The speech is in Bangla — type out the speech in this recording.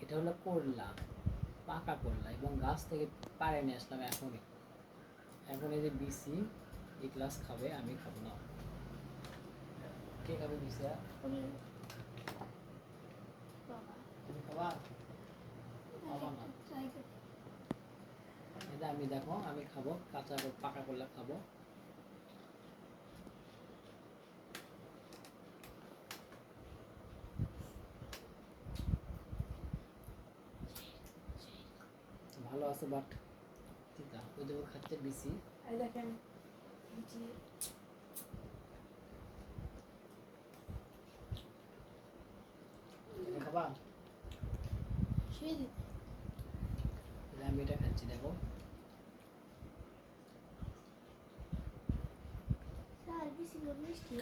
এটা হলো করলা, পাকা করলা, এবং গাছ থেকে পাড়ে নিয়ে আসলাম এখনই। এখন এই যে বিসি এই গ্লাস খাবে, আমি খাবো না। কে খাবে বিসিয়া? তুমি খাবা? খাবা না? এটা আমি দেখো আমি খাবো, কাঁচা পাকা করলা খাবো। ভালো আছে বাট তিতা। ওই যে খাচ্ছে বিসি। এই দেখেন খাবা? আমি এটা খাচ্ছি দেখো। মিষ্টি